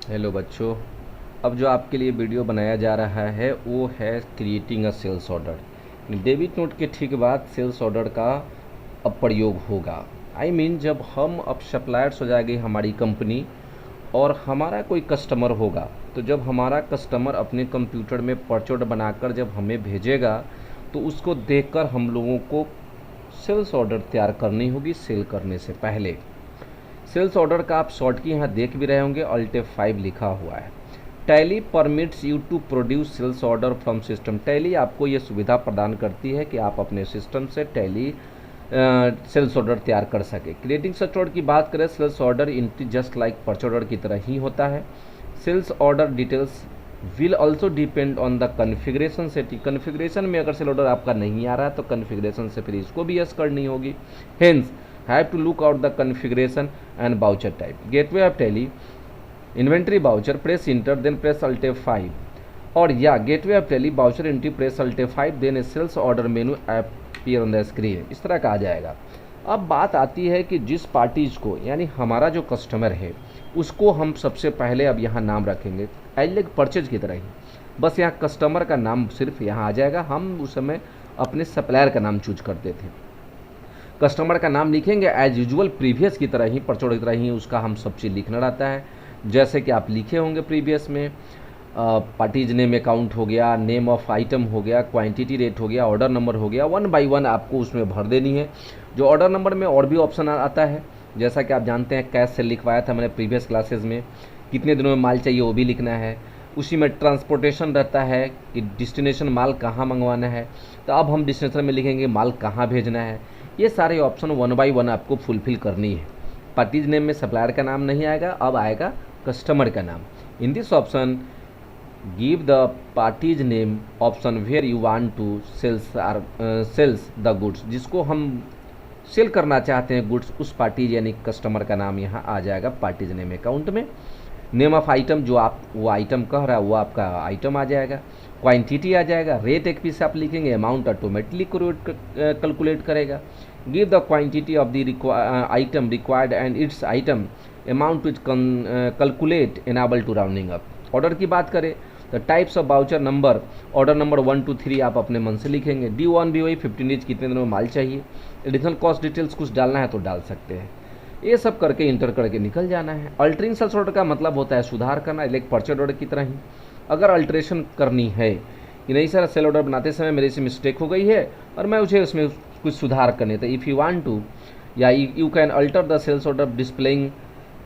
Hello बच्चों। अब जो आपके लिए वीडियो बनाया जा रहा है वो है creating a sales order. Debit note के ठीक बाद सेल्स ऑर्डर का अब प्रयोग होगा। जब हम अब सप्लायर्स हो जाएगी हमारी कंपनी और हमारा कोई कस्टमर होगा, तो जब हमारा कस्टमर अपने कंप्यूटर में परचोड बनाकर जब हमें भेजेगा तो उसको देखकर हम लोगों को सेल्स ऑर्डर तैयार करनी होगी सेल करने से पहले। सेल्स ऑर्डर का आप शॉर्ट की यहाँ देख भी रहे होंगे, Alt F5 लिखा हुआ है। Tally permits you to produce sales order from system. Tally आपको ये सुविधा प्रदान करती है कि आप अपने सिस्टम से टैली सेल्स ऑर्डर तैयार कर सके। क्रिएटिंग सच ऑर्डर की बात करें, sales order entry just like purchase order की तरह ही होता है। Sales order details will also depend on the configuration setting. Configuration में अगर सेल ऑर्डर आपका नहीं आ रहा है तो कन्फिग्रेशन से फिर इसको भी यस करनी होगी। Hence have to look out the configuration and voucher type. Gateway of Tally, inventory voucher, press enter, then press Alt F5 और या gateway of Tally voucher entry, press Alt F5, then a sales order menu appear on the screen. इस तरह का आ जाएगा। अब बात आती है कि जिस पार्टीज को यानी हमारा जो कस्टमर है उसको हम सबसे पहले अब यहाँ नाम रखेंगे एज लाइक परचेज की तरह ही। बस यहाँ कस्टमर का नाम सिर्फ यहाँ आ जाएगा। हम उस समय अपने सप्लायर का नाम चूज करते थे। कस्टमर का नाम लिखेंगे एज यूजुअल प्रीवियस की तरह ही, परचोड़ की तरह ही उसका हम सब चीज़ लिखना रहता है। जैसे कि आप लिखे होंगे प्रीवियस में पार्टीज नेम अकाउंट हो गया, नेम ऑफ आइटम हो गया, क्वांटिटी रेट हो गया, ऑर्डर नंबर हो गया। वन बाय वन आपको उसमें भर देनी है। जो ऑर्डर नंबर में और भी ऑप्शन आता है, जैसा कि आप जानते हैं कैश से लिखवाया था मैंने प्रीवियस क्लासेज में, कितने दिनों में माल चाहिए वो भी लिखना है। उसी में ट्रांसपोर्टेशन रहता है कि डिस्टिनेशन माल कहाँ मंगवाना है, तो अब हम डिस्टिनेशन में लिखेंगे माल कहाँ भेजना है। ये सारे ऑप्शन वन बाय वन आपको फुलफिल करनी है। पार्टीज नेम में सप्लायर का नाम नहीं आएगा, अब आएगा कस्टमर का नाम। In this option give the party's name option where you want to sales the goods. जिसको हम सेल करना चाहते हैं गुड्स, उस पार्टीज यानी कस्टमर का नाम यहाँ आ जाएगा पार्टीज नेम अकाउंट में। नेम ऑफ आइटम जो आप वो आइटम कह रहा है वो आपका आइटम आ जाएगा। क्वांटिटी आ जाएगा। रेट एक पीस आप लिखेंगे, अमाउंट ऑटोमेटिकली कैलकुलेट करेगा। Give the quantity of the item required and its item amount to calculate enable to rounding up. Order की बात करें तो types of voucher number, order number 1 2 3 आप अपने मन से लिखेंगे। D1 भी वही 15 डेज कितने दिनों में माल चाहिए। एडिशनल कॉस्ट डिटेल्स कुछ डालना है तो डाल सकते हैं। ये सब करके इंटर करके निकल जाना है। अल्टरिंग सेल्स ऑर्डर का मतलब होता है सुधार करना, लाइक परचेज ऑर्डर की तरह ही। अगर अल्टरेशन करनी है कि नहीं सर सेल ऑर्डर बनाते समय मेरे से मिस्टेक हो गई है और मैं मुझे उसमें कुछ सुधार करने, तो इफ़ यू वांट टू या you can alter the sales order displaying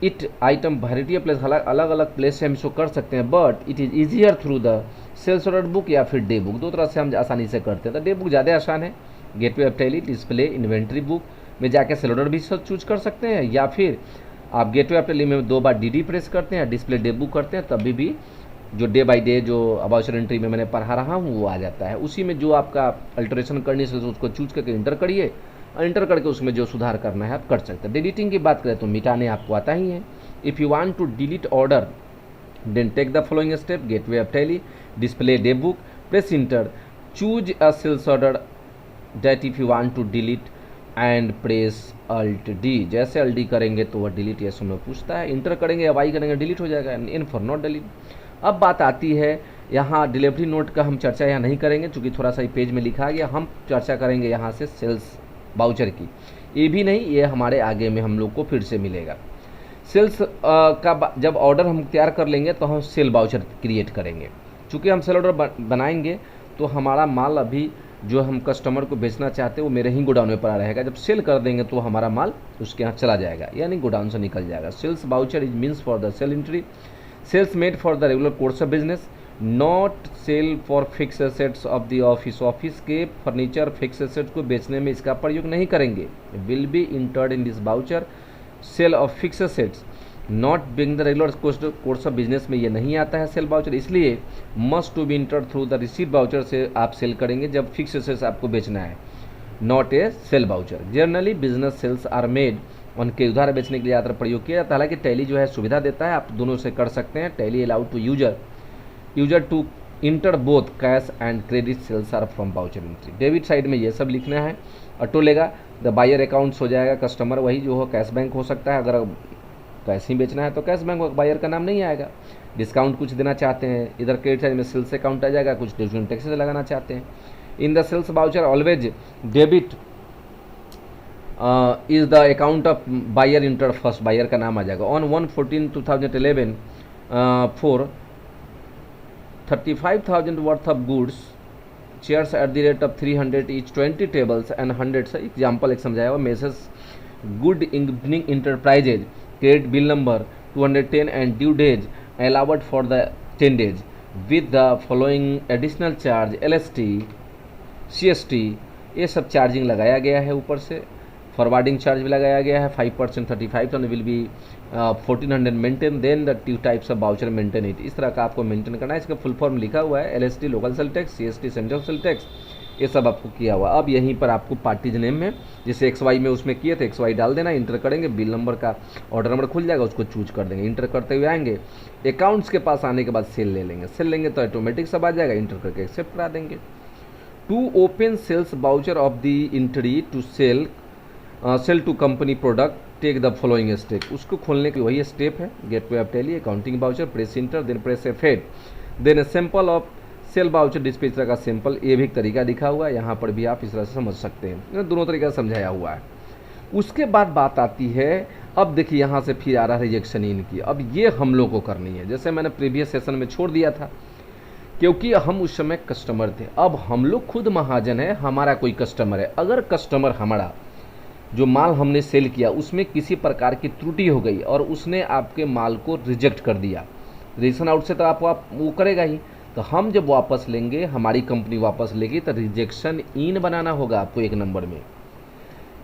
it item variety of place. अलग अलग प्लेस से हम इसको कर सकते हैं, but it is easier through the sales order book या फिर डे बुक। दो तरह से हम आसानी से करते हैं। तो डे बुक ज़्यादा आसान है। Gateway of Tally display inventory book में जाके सेल ऑर्डर भी सब चूज कर सकते हैं, या फिर आप गेटवे ऑफ टैली में 2 बार DD प्रेस करते हैं, डिस्प्ले डे बुक करते हैं, तभी भी जो डे बाय डे जो वाउचर एंट्री में मैंने पढ़ा रहा हूँ वो आ जाता है। उसी में जो आपका अल्टरेशन करनी है उसको चूज करके इंटर करिए, इंटर करके उसमें जो सुधार करना है आप कर सकते हैं। डिलीटिंग की बात करें तो मिटाने आपको आता ही है। If you want to delete order then take the following step. Gateway of Tally, display day book, press enter, choose a sales order that if you want to delete and press Alt D। जैसे Alt D करेंगे तो वह delete yes में पूछता है, inter करेंगे या Y करेंगे डिलीट हो जाएगा, इन फॉर नॉट डिलीट। अब बात आती है यहाँ डिलीवरी नोट का हम चर्चा यहाँ नहीं करेंगे चूँकि थोड़ा सा ही पेज में लिखा गया। हम चर्चा करेंगे यहाँ से सेल्स वाउचर की। ये भी नहीं, ये हमारे आगे में हम लोग को फिर से मिलेगा। सेल्स का जब ऑर्डर हम तैयार कर लेंगे तो हम सेल वाउचर क्रिएट करेंगे। चूँकि हम सेल ऑर्डर बनाएंगे तो हमारा माल अभी जो हम कस्टमर को बेचना चाहते हैं वो मेरे ही गोडाउन में पड़ा रहेगा। जब सेल कर देंगे तो हमारा माल उसके यहाँ चला जाएगा, यानी गोडाउन से निकल जाएगा। Sales voucher is means for the sale entry, sales made for the regular course of business, not sale for fix assets of the office. Office के फर्नीचर फिक्स एसेट्स को बेचने में इसका प्रयोग नहीं करेंगे। Will be entered in this voucher. Sale of fix assets not being the regular course of business में ये नहीं आता है सेल वाउचर, इसलिए must to be enter through the receive voucher से आप सेल करेंगे जब फिक्स एसेट्स आपको बेचना है, not a sale voucher. Generally business sales are made, उनके उधार बेचने के लिए ज़्यादातर प्रयोग किया जाता है। हालांकि टैली जो है सुविधा देता है, आप दोनों से कर सकते हैं। Tally allowed to user to enter both cash and credit sales are from voucher entry. Debit side में ये सब लिखना है, ऑटो लेगा। द बायर अकाउंट्स हो जाएगा, कस्टमर वही जो हो कैश बैंक हो सकता है। अगर कैश ही बेचना है तो कैश बैंक बायर का नाम नहीं आएगा। डिस्काउंट कुछ देना चाहते हैं, इधर क्रेडिट साइड में सेल्स अकाउंट आ जाएगा, कुछ डिस्काउंट टैक्सेस लगाना चाहते हैं। In the sales voucher always debit is the account of buyer enter first, buyer का नाम आ जाएगा। On 1/14/2011 for 35,000 worth of goods chairs at the rate of 300 each 20 tables and 100 से एग्जाम्पल एक समझाया हुआ। Messrs good evening enterprises credit bill number 210 and due days allowed for the 10 days with the following additional charge LST CST, ये सब charging लगाया गया है। ऊपर से फॉरवर्डिंग चार्ज भी लगाया गया है 5%, 35,000 will be 1400 maintain, then the two types of voucher maintain it. इस तरह का आपको मेंटेन करना है। इसका फुल फॉर्म लिखा हुआ है, LST local sale tax, CST central sale tax, ये सब आपको किया हुआ। अब यहीं पर आपको पार्टीज नेम में जैसे XY में उसमें किए थे, XY डाल देना, इंटर करेंगे, बिल नंबर का ऑर्डर नंबर खुल जाएगा, उसको चूज कर देंगे। इंटर करते हुए आएंगे, अकाउंट्स के पास आने के बाद सेल ले लेंगे, सेल लेंगे तो ऑटोमेटिक सब आ जाएगा, इंटर करके एक्सेप्ट करा देंगे। To open sales voucher of the entry to sale to company product take the following step, उसको खोलने की वही स्टेप है। Gateway of Tally, accounting voucher, press enter, then press F8, then sample of sale voucher display, इस तरह का sample, ये भी एक तरीका दिखा हुआ है, यहाँ पर भी आप इस तरह से समझ सकते हैं, दोनों तरीका समझाया हुआ है। उसके बाद बात आती है, अब देखिए यहाँ से फिर आ रहा है रिजेक्शन इन की। अब ये हम लोग को करनी है, जैसे मैंने प्रीवियस सेशन में छोड़ दिया था, क्योंकि हम उस समय कस्टमर थे। अब हम लोग खुद महाजन है, हमारा कोई कस्टमर है, अगर कस्टमर हमारा जो माल हमने सेल किया उसमें किसी प्रकार की त्रुटि हो गई और उसने आपके माल को रिजेक्ट कर दिया, रिजेक्शन आउट से तो आप वो करेगा ही, तो हम जब वापस लेंगे, हमारी कंपनी वापस लेगी, तो रिजेक्शन इन बनाना होगा आपको। एक नंबर में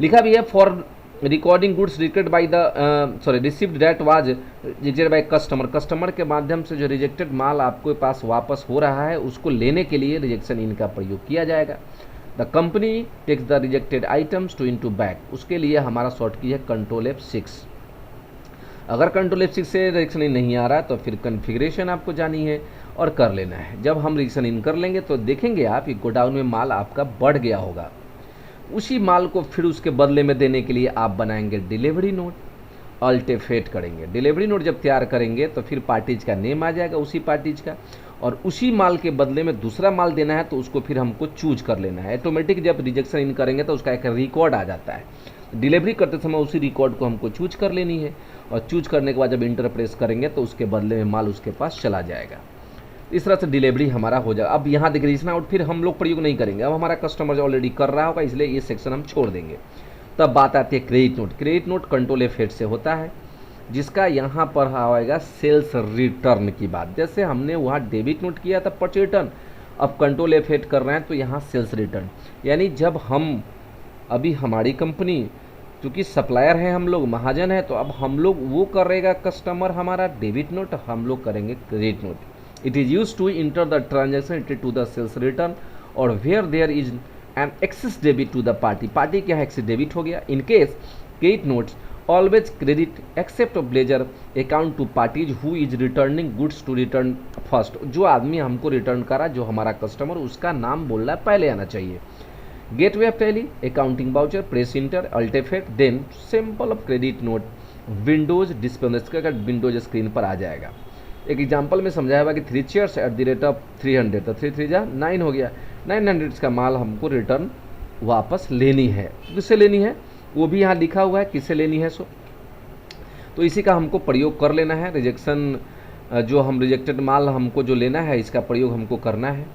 लिखा भी है, for recording goods rejected by the received that was rejected by customer, customer के माध्यम से जो रिजेक्टेड माल आपके पास वापस हो रहा है उसको लेने के लिए रिजेक्शन इन का प्रयोग किया जाएगा। The company takes the rejected items to into back, उसके लिए हमारा शॉर्ट की है कंट्रोल F6। अगर कंट्रोल F6 से रिजेक्शन इन नहीं आ रहा है तो फिर कन्फिग्रेशन आपको जानी है और कर लेना है। जब हम रिजेक्शन इन कर लेंगे तो देखेंगे आप कि गोडाउन में माल आपका बढ़ गया होगा, उसी माल को फिर उसके बदले में देने के लिए आप बनाएंगे डिलीवरी नोट, अल्ट F8 करेंगे। डिलीवरी नोट जब तैयार करेंगे तो फिर पार्टीज का नेम आ जाएगा उसी पार्टीज का, और उसी माल के बदले में दूसरा माल देना है तो उसको फिर हमको चूज कर लेना है। ऑटोमेटिक जब रिजेक्शन इन करेंगे तो उसका एक रिकॉर्ड आ जाता है, डिलीवरी करते समय उसी रिकॉर्ड को हमको चूज कर लेनी है, और चूज करने के बाद जब इंटर प्रेस करेंगे तो उसके बदले में माल उसके पास चला जाएगा। इस तरह से डिलीवरी हमारा हो जाएगा। अब यहाँ देखिए रिजेक्शन आउट फिर हम लोग प्रयोग नहीं करेंगे, अब हमारा कस्टमर जो ऑलरेडी कर रहा होगा, इसलिए ये सेक्शन हम छोड़ देंगे। तब बात आती है credit note. Credit note control F8 से होता है, जिसका यहाँ पर आएगा सेल्स रिटर्न की बात। जैसे हमने वहाँ डेबिट नोट किया था परचेज रिटर्न, अब कंट्रोल F8 कर रहे हैं तो यहाँ सेल्स रिटर्न, यानी जब हम अभी हमारी कंपनी क्योंकि सप्लायर है, हम लोग महाजन है, तो अब हम लोग वो करेगा कस्टमर हमारा डेबिट नोट, हम लोग करेंगे credit note. It is use to enter the transaction related to the sales return और where there is an excess debit to the party, party के यहाँ एक्सेस डेबिट हो गया। In case credit notes always credit except of ledger account to parties who is returning goods to return first, जो आदमी हमको return करा, जो हमारा कस्टमर, उसका नाम बोल रहा है पहले आना चाहिए। Gateway of Tally, accounting voucher, press enter, alt F8, then simple of credit note, windows display का विंडोज स्क्रीन पर आ जाएगा। एक एग्जांपल में समझाया हुआ कि 3 chairs at the rate of 300, तो 3 3 जा 9 हो गया, 900 का माल हमको रिटर्न वापस लेनी है। किससे लेनी है वो भी यहाँ लिखा हुआ है, किससे लेनी है सो, तो इसी का हमको प्रयोग कर लेना है। रिजेक्शन जो हम रिजेक्टेड माल हमको जो लेना है, इसका प्रयोग हमको करना है।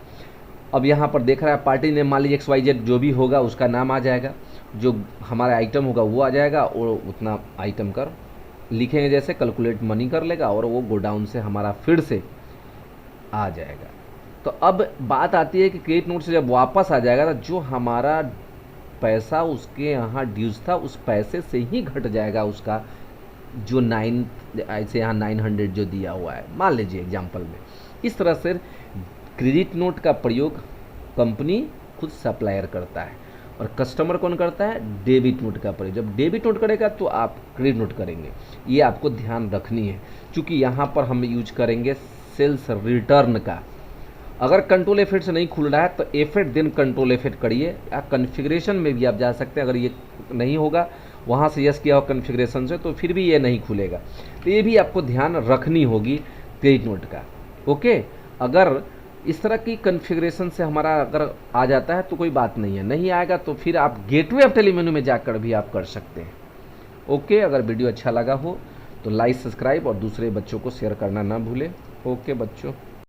अब यहाँ पर देख रहा है पार्टी ने मान लीजिए XYZ जो भी होगा उसका नाम आ जाएगा, जो हमारा आइटम होगा वो आ जाएगा, और उतना आइटम कर लिखेंगे, जैसे कैलकुलेट मनी कर लेगा और वो गोडाउन से हमारा फिर से आ जाएगा। तो अब बात आती है कि क्रेडिट नोट से जब वापस आ जाएगा तो जो हमारा पैसा उसके यहाँ ड्यूज था उस पैसे से ही घट जाएगा उसका जो 9 ऐसे यहाँ 900 जो दिया हुआ है, मान लीजिए एग्जाम्पल में। इस तरह से क्रेडिट नोट का प्रयोग कंपनी खुद सप्लायर करता है और कस्टमर कौन करता है, डेबिट नोट का प्रयोग। जब डेबिट नोट करेगा तो आप क्रेडिट नोट करेंगे, ये आपको ध्यान रखनी है, क्योंकि यहाँ पर हम यूज करेंगे सेल्स रिटर्न का। अगर कंट्रोल F8 से नहीं खुल रहा है तो F8 दिन कंट्रोल F8 करिए, या कन्फिग्रेशन में भी आप जा सकते हैं। अगर ये नहीं होगा वहाँ से यस किया हो कॉन्फ़िगरेशन से तो फिर भी ये नहीं खुलेगा। तो ये भी आपको ध्यान रखनी होगी क्रेडिट नोट का। ओके, अगर इस तरह की कॉन्फ़िगरेशन से हमारा अगर आ जाता है तो कोई बात नहीं है, नहीं आएगा तो फिर आप गेटवे ऑफ टेली मेनू में जाकर भी आप कर सकते हैं। ओके, अगर वीडियो अच्छा लगा हो तो लाइक सब्सक्राइब और दूसरे बच्चों को शेयर करना ना भूलें। ओके बच्चों।